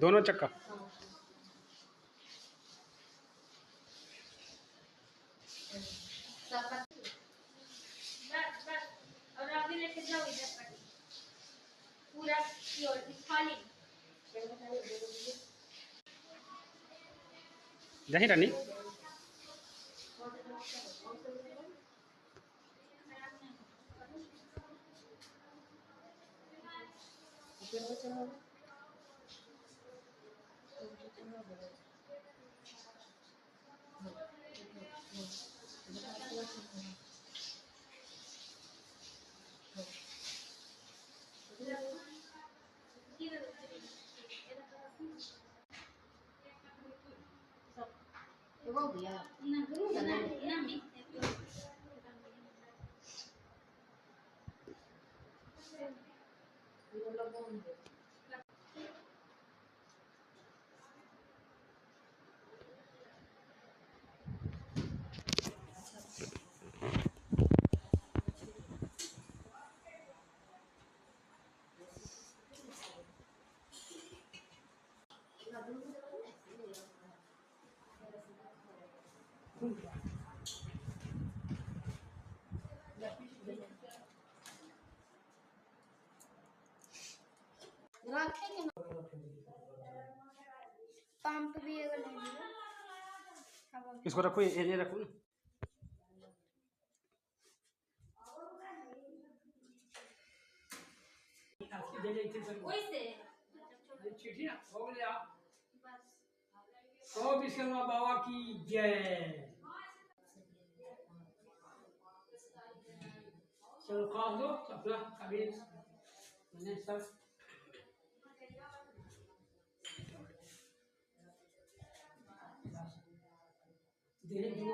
दोनों चक्का। और अभी लेके जाओ इधर पट्टी पूरा प्योर खाली जही रानी पंप भी अगर ले लियो इसको रखो, ये रखो ना। वैसे चिट्ठी ना हो गया। ओ विश्वकर्मा बाबा की जय। चलो खा दो अपना कभी मैंने सब धीरे धीरे